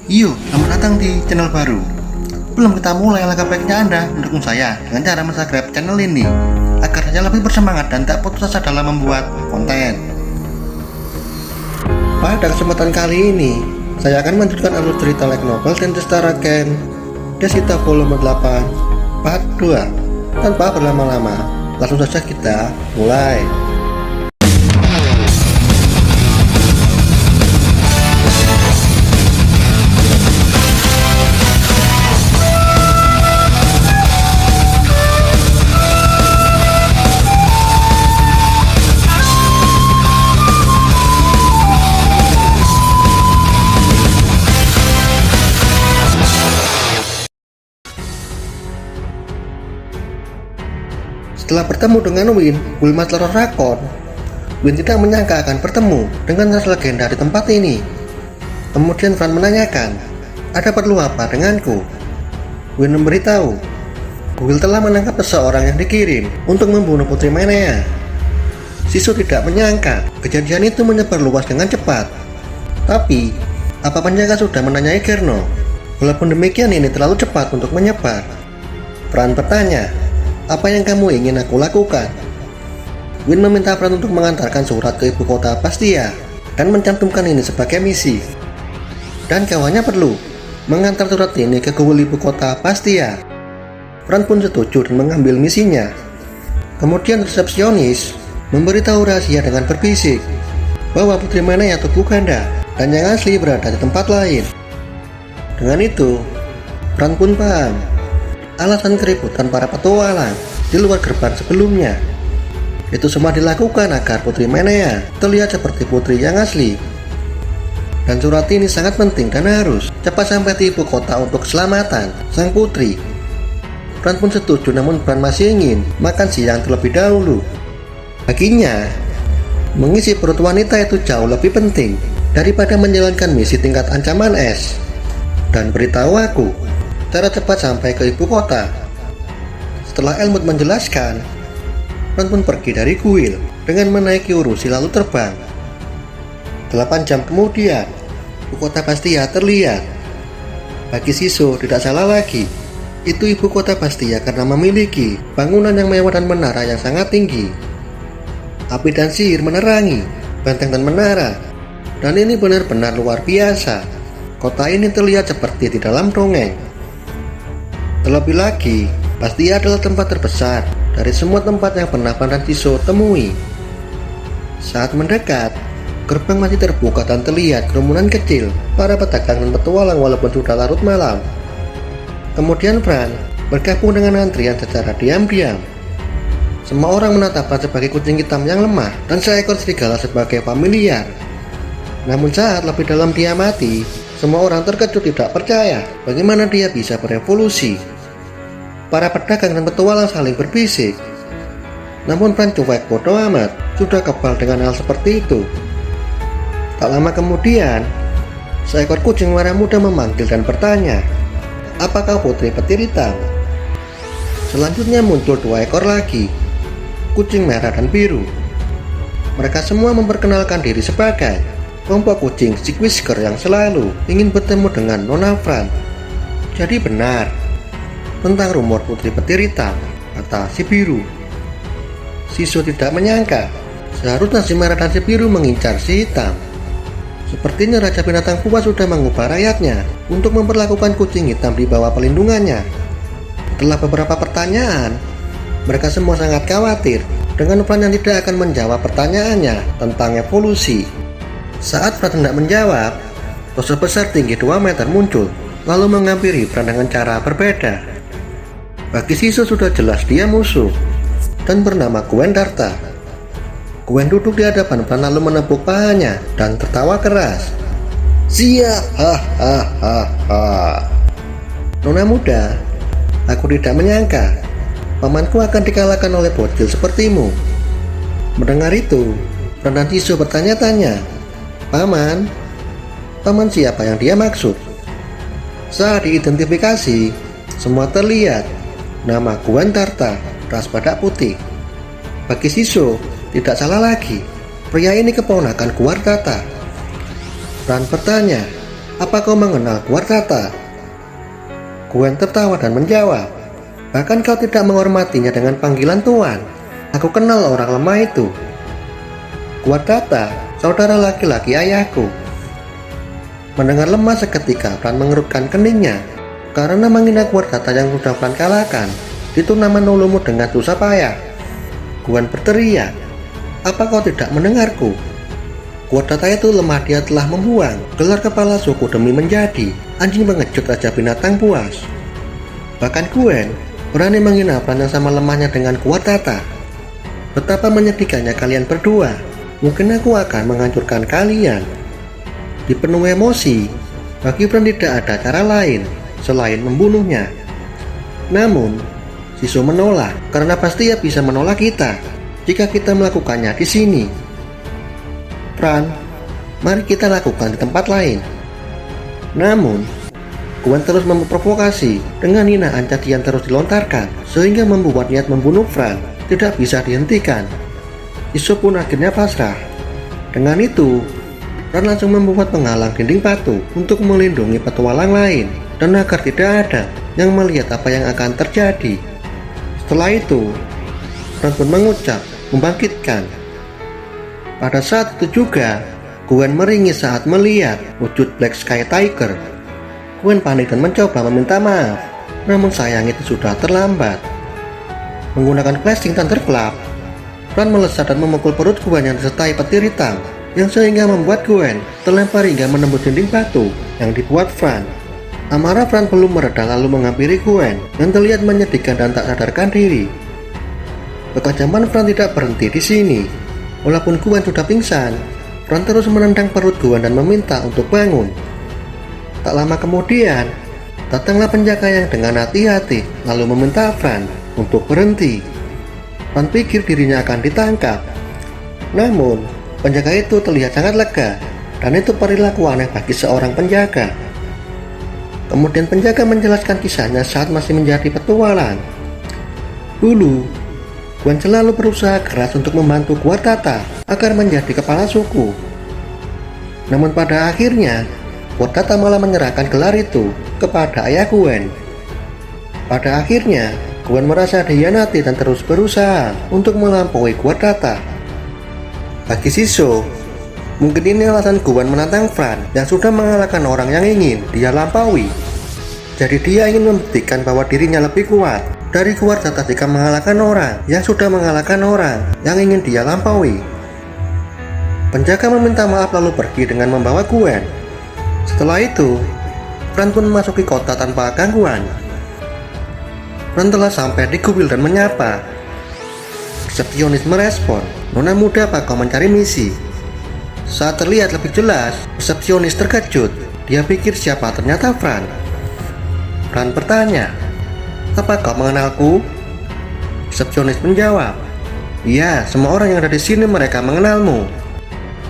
Selamat datang di channel baru. Belum kita mulai, langkah baiknya Anda mendukung saya dengan cara subscribe channel ini agar saya lebih bersemangat dan tak putus asa dalam membuat konten. Pada kesempatan kali ini, saya akan melanjutkan alur cerita light novel Dentista Raken Desita volume 8 part 2. Tanpa berlama-lama, langsung saja kita mulai. Setelah bertemu dengan Wilmaster Rakon, Win tidak menyangka akan bertemu dengan ras legenda di tempat ini. Kemudian Fran menanyakan, ada perlu apa denganku? Win memberitahu, Will telah menangkap seseorang yang dikirim untuk membunuh Putri Menea. Sisu tidak menyangka kejadian itu menyebar luas dengan cepat. Tapi, apa penjaga sudah menanyai Gerno? Walaupun demikian ini terlalu cepat untuk menyebar. Fran bertanya, apa yang kamu ingin aku lakukan? Win meminta Fran untuk mengantarkan surat ke ibu kota Bastia dan mencantumkan ini sebagai misi. Dan kawannya perlu mengantar surat ini ke kuil ibu kota Bastia. Fran pun setuju dan mengambil misinya. Kemudian resepsionis memberitahu rahasia dengan berbisik bahwa Putri Menea tubuh ganda dan yang asli berada di tempat lain. Dengan itu, Fran pun paham alasan keributan para petualang di luar gerbang sebelumnya. Itu semua dilakukan agar Putri Menea terlihat seperti putri yang asli. Dan surat ini sangat penting dan harus cepat sampai di ibu kota untuk keselamatan sang putri. Fran pun setuju, namun Fran masih ingin makan siang terlebih dahulu. Baginya, mengisi perut wanita itu jauh lebih penting daripada menjalankan misi tingkat ancaman es. Dan beritahu aku cara cepat sampai ke ibu kota. Setelah Elmut menjelaskan, Fran pun pergi dari kuil dengan menaiki urusi lalu terbang. 8 jam kemudian, ibu kota Bastia terlihat. Bagi Siso tidak salah lagi, itu ibu kota Bastia karena memiliki bangunan yang mewah dan menara yang sangat tinggi. Api dan sihir menerangi benteng dan menara, dan ini benar-benar luar biasa. Kota ini terlihat seperti di dalam dongeng. Terlebih lagi, Bastia adalah tempat terbesar dari semua tempat yang pernah Fran dan Siso temui. Saat mendekat, gerbang masih terbuka dan terlihat kerumunan kecil para pedagang dan petualang walaupun sudah larut malam. Kemudian Fran bergabung dengan antrian secara diam-diam. Semua orang menatap Fran sebagai kucing hitam yang lemah dan seekor serigala sebagai familiar. Namun saat lebih dalam dia mati, semua orang terkejut tidak percaya bagaimana dia bisa berevolusi. Para pedagang dan petualang saling berbisik. Namun Fran cuek bodoh amat, sudah kebal dengan hal seperti itu. Tak lama kemudian, seekor kucing merah muda memanggil dan bertanya, apakah Putri Petir Hitam? Selanjutnya muncul 2 ekor lagi, kucing merah dan biru. Mereka semua memperkenalkan diri sebagai kelompok kucing Stick Whisker yang selalu ingin bertemu dengan Nona Fran. Jadi benar tentang rumor Putri Petir Hitam, kata si biru. Siso tidak menyangka seharusnya si merah dan si biru mengincar si hitam. Sepertinya Raja Binatang Buas sudah mengubah rakyatnya untuk memperlakukan kucing hitam di bawah pelindungannya. Setelah beberapa pertanyaan, mereka semua sangat khawatir dengan Fran yang tidak akan menjawab pertanyaannya tentang evolusi. Saat Fran tidak menjawab, sosok besar tinggi 2 meter muncul lalu menghampiri Fran dengan cara berbeda. Bagi Siso sudah jelas dia musuh dan bernama Gwen Darta. Gwen duduk di hadapan Fran lalu menepuk pahanya dan tertawa keras. Siap, hahaha. Nona muda, aku tidak menyangka pamanku akan dikalahkan oleh bocil sepertimu. Mendengar itu, Fran dan Siso bertanya-tanya, Paman siapa yang dia maksud? Saat diidentifikasi, semua terlihat nama Gwen Darta, ras badak putih. Bagi Siso, tidak salah lagi, pria ini keponakan Guardata. Fran bertanya, Apa kau mengenal Kuartata? Gwen tertawa dan menjawab, bahkan kau tidak menghormatinya dengan panggilan Tuan. Aku kenal orang lemah itu. Kuartata, saudara laki-laki ayahku. Mendengar lemah seketika, Fran mengerutkan keningnya. Karena menghina Kuartata yang sudah Fran kalahkan di turnamen Ulumut dengan susah payah. Gwen berteriak, apa kau tidak mendengarku? Kuartata itu lemah, dia telah membuang gelar kepala suku demi menjadi anjing pengecut raja binatang buas. Bahkan Gwen berani menghina Fran yang sama lemahnya dengan Kuartata. Betapa menyedihkannya kalian berdua. Mungkin aku akan menghancurkan kalian. Dipenuhi emosi, bagi Fran tidak ada cara lain selain membunuhnya. Namun Siso menolak karena pasti ia bisa menolak kita jika kita melakukannya di sini. Fran, mari kita lakukan di tempat lain. Namun Gwen terus memprovokasi dengan hinaan cacian terus dilontarkan sehingga membuat niat membunuh Fran tidak bisa dihentikan. Siso pun akhirnya pasrah. Dengan itu Fran langsung membuat penghalang dinding batu untuk melindungi petualang lain dan agar tidak ada yang melihat apa yang akan terjadi. Setelah itu Fran pun mengucap membangkitkan. Pada saat itu juga Gwen meringis saat melihat wujud Black Sky Tiger. Gwen panik dan mencoba meminta maaf, namun sayang itu sudah terlambat. Menggunakan flashing Thunderclap, Fran melesat dan memukul perut Gwen yang disertai petir hitam, yang sehingga membuat Gwen terlempar hingga menembus dinding batu yang dibuat Fran. Amarah Fran belum mereda lalu menghampiri Gwen yang terlihat menyedihkan dan tak sadarkan diri. Kekejaman Fran tidak berhenti di sini. Walaupun Gwen sudah pingsan, Fran terus menendang perut Gwen dan meminta untuk bangun. Tak lama kemudian, datanglah penjaga yang dengan hati-hati lalu meminta Fran untuk berhenti. Fran pikir dirinya akan ditangkap. Namun, penjaga itu terlihat sangat lega, dan itu perilaku aneh bagi seorang penjaga. Kemudian penjaga menjelaskan kisahnya saat masih menjadi petualang. Dulu, Gwen selalu berusaha keras untuk membantu Kuartata agar menjadi kepala suku. Namun pada akhirnya, Kuartata malah menyerahkan gelar itu kepada ayah Gwen. Pada akhirnya, Gwen merasa dihianati dan terus berusaha untuk melampaui Kuartata. Bagi Siso, mungkin ini alasan Gwen menantang Fran yang sudah mengalahkan orang yang ingin dia lampaui. Jadi dia ingin membuktikan bahwa dirinya lebih kuat dari Kuartata jika mengalahkan orang yang sudah mengalahkan orang yang ingin dia lampaui. Penjaga meminta maaf lalu pergi dengan membawa Gwen. Setelah itu, Fran pun memasuki kota tanpa gangguan. Fran telah sampai di kuil dan menyapa. Resepsionis merespon, "Nona muda, apa kau mencari misi?" Saat terlihat lebih jelas, resepsionis terkejut. Dia pikir siapa, ternyata Fran. Fran bertanya, "Apa kau mengenalku?" Resepsionis menjawab, "Iya, semua orang yang ada di sini mereka mengenalmu.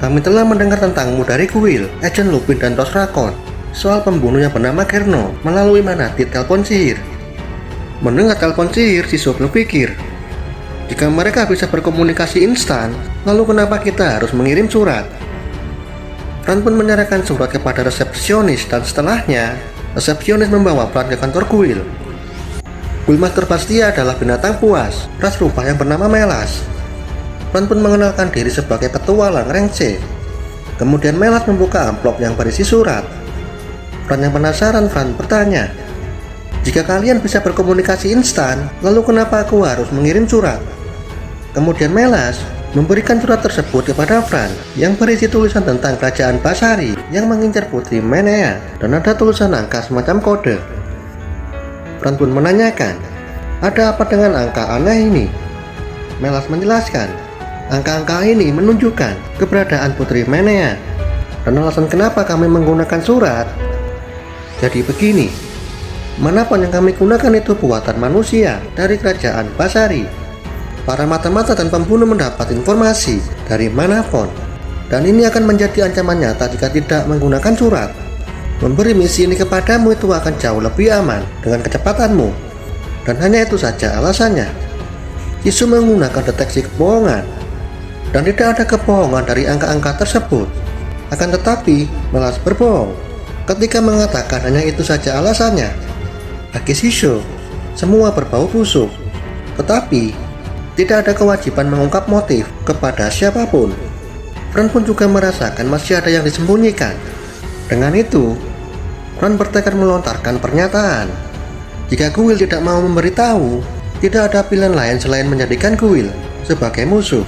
Kami telah mendengar tentangmu dari kuil, Agent Lupin dan Tos Rakon, soal pembunuh yang bernama Kerno melalui manati telepon sihir." Mendengar telepon sihir, Siso berpikir, jika mereka bisa berkomunikasi instan, lalu kenapa kita harus mengirim surat? Fran pun menyerahkan surat kepada resepsionis dan setelahnya, resepsionis membawa Fran ke kantor kuil. Kuilmaster Bastia adalah binatang buas, ras rubah yang bernama Melas. Fran pun mengenalkan diri sebagai petualang rank C. Kemudian Melas membuka amplop yang berisi surat. Fran yang penasaran, Fran bertanya, "Jika kalian bisa berkomunikasi instan, lalu kenapa aku harus mengirim surat?" Kemudian Melas memberikan surat tersebut kepada Fran yang berisi tulisan tentang kerajaan Basari yang mengincar putri Menea dan ada tulisan angka semacam kode. Fran pun menanyakan, "Ada apa dengan angka aneh ini?" Melas menjelaskan, angka-angka ini menunjukkan keberadaan putri Menea dan alasan kenapa kami menggunakan surat. Jadi begini, manapun yang kami gunakan itu buatan manusia dari kerajaan Basari. Para mata-mata dan pembunuh mendapat informasi dari manapun, dan ini akan menjadi ancaman nyata jika tidak menggunakan surat. Memberi misi ini kepadamu itu akan jauh lebih aman dengan kecepatanmu, dan hanya itu saja alasannya. Isu menggunakan deteksi kebohongan, dan tidak ada kebohongan dari angka-angka tersebut. Akan tetapi, Melas berbohong. Ketika mengatakan hanya itu saja alasannya, bagi Shisho, semua berbau busuk. Tetapi, tidak ada kewajiban mengungkap motif kepada siapapun. Fran pun juga merasakan masih ada yang disembunyikan. Dengan itu, Fran bertekad melontarkan pernyataan. Jika Guild tidak mau memberitahu, tidak ada pilihan lain selain menjadikan Guild sebagai musuh.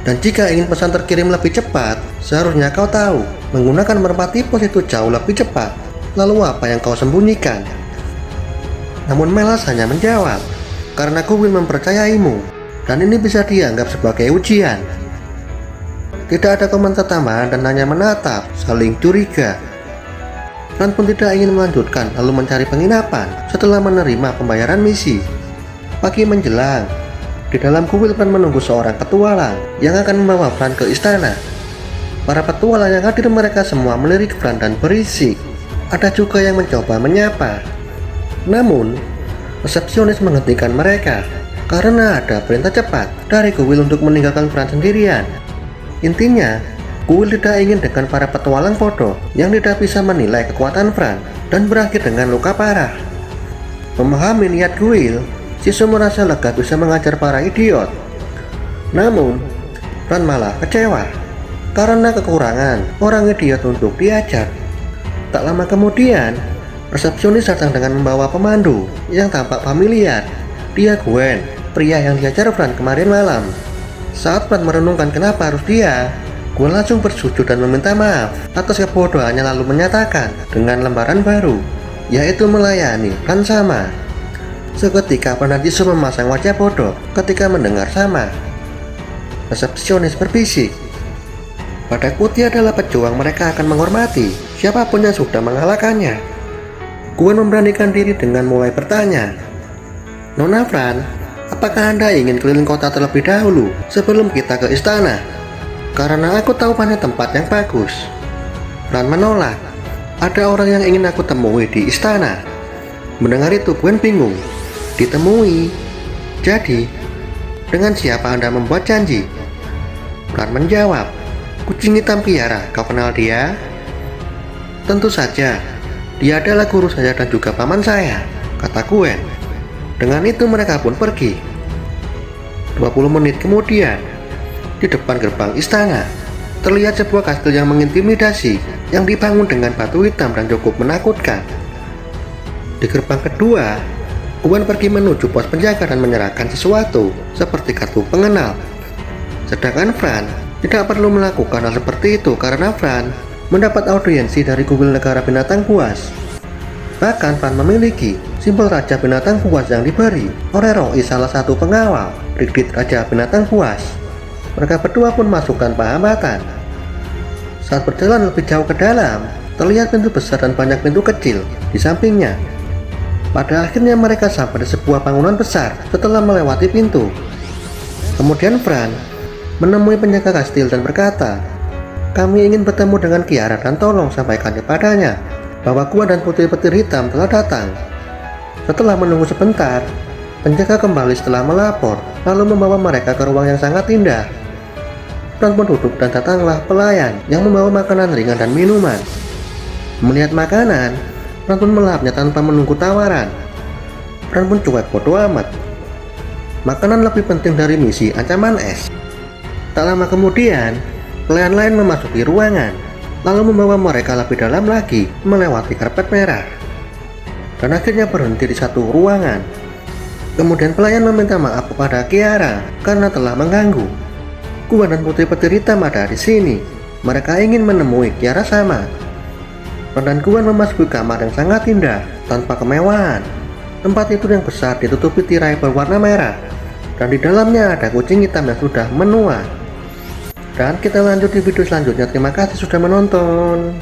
Dan jika ingin pesan terkirim lebih cepat, seharusnya kau tahu, menggunakan merpati pos itu jauh lebih cepat. Lalu apa yang kau sembunyikan? Namun Melas hanya menjawab, karena Guild mempercayaimu, dan ini bisa dianggap sebagai ujian. Tidak ada komentar tambahan dan hanya menatap, saling curiga. Fran pun tidak ingin melanjutkan lalu mencari penginapan setelah menerima pembayaran misi. Pagi menjelang, di dalam kuil Fran menunggu seorang petualang yang akan membawa Fran ke istana. Para petualang yang hadir mereka semua melirik Fran dan berisik. Ada juga yang mencoba menyapa. Namun, resepsionis menghentikan mereka karena ada perintah cepat dari kuil untuk meninggalkan Fran sendirian. Intinya, kuil tidak ingin dengan para petualang bodoh yang tidak bisa menilai kekuatan Fran dan berakhir dengan luka parah. Memahami niat kuil, Shisho merasa lega bisa mengajar para idiot. Namun, Fran malah kecewa karena kekurangan orang idiot untuk diajar. Tak lama kemudian, resepsionis datang dengan membawa pemandu yang tampak familiar. Dia Gwen, pria yang diajar Fran kemarin malam. Saat Fran merenungkan kenapa harus dia, Gwen langsung bersujud dan meminta maaf atas kebodohannya lalu menyatakan dengan lembaran baru, yaitu melayani Fran sama. Seketika Fran dan Shisho memasang wajah bodoh ketika mendengar sama. Resepsionis berbisik, padaku dia adalah pejuang mereka akan menghormati siapapun yang sudah mengalahkannya. Gwen memberanikan diri dengan mulai bertanya, Nona Fran, apakah Anda ingin keliling kota terlebih dahulu sebelum kita ke istana? Karena aku tahu banyak tempat yang bagus. Fran menolak, ada orang yang ingin aku temui di istana. Mendengar itu Gwen bingung. Ditemui? Jadi, dengan siapa Anda membuat janji? Fran menjawab, kucing hitam Kiara, kau kenal dia? Tentu saja, dia adalah guru saya dan juga paman saya, kata Gwen. Dengan itu mereka pun pergi. 20 menit kemudian, di depan gerbang istana, terlihat sebuah kastil yang mengintimidasi yang dibangun dengan batu hitam dan cukup menakutkan. Di gerbang kedua, Gwen pergi menuju pos penjaga dan menyerahkan sesuatu seperti kartu pengenal. Sedangkan Fran tidak perlu melakukan hal seperti itu karena Fran mendapat audiensi dari Guild Negara Binatang Buas. Bahkan Fran memiliki simbol Raja Binatang Buas yang diberi oleh Roy, salah satu pengawal Brigdit Raja Binatang Buas. Mereka berdua pun masuk tanpa hambatan. Saat berjalan lebih jauh ke dalam, terlihat pintu besar dan banyak pintu kecil di sampingnya. Pada akhirnya mereka sampai di sebuah bangunan besar setelah melewati pintu. Kemudian Fran menemui penjaga kastil dan berkata, kami ingin bertemu dengan Kiara dan tolong sampaikan kepadanya bahwa Gua dan putri petir hitam telah datang. Setelah menunggu sebentar, penjaga kembali setelah melapor lalu membawa mereka ke ruang yang sangat indah. Fran pun duduk dan datanglah pelayan yang membawa makanan ringan dan minuman. Melihat makanan, Fran pun melahapnya tanpa menunggu tawaran. Fran pun cuek bodo amat. Makanan lebih penting dari misi ancaman es. Tak lama kemudian, pelayan lain memasuki ruangan, lalu membawa mereka lebih dalam lagi melewati karpet merah. Dan akhirnya berhenti di satu ruangan. Kemudian pelayan meminta maaf kepada Kiara karena telah mengganggu. Gua dan putri petir hitam ada di sini. Mereka ingin menemui Kiara sama. Dan Gwen memasuki kamar yang sangat indah tanpa kemewahan. Tempat itu yang besar ditutupi tirai berwarna merah, dan di dalamnya ada kucing hitam yang sudah menua. Dan kita lanjut di video selanjutnya. Terima kasih sudah menonton.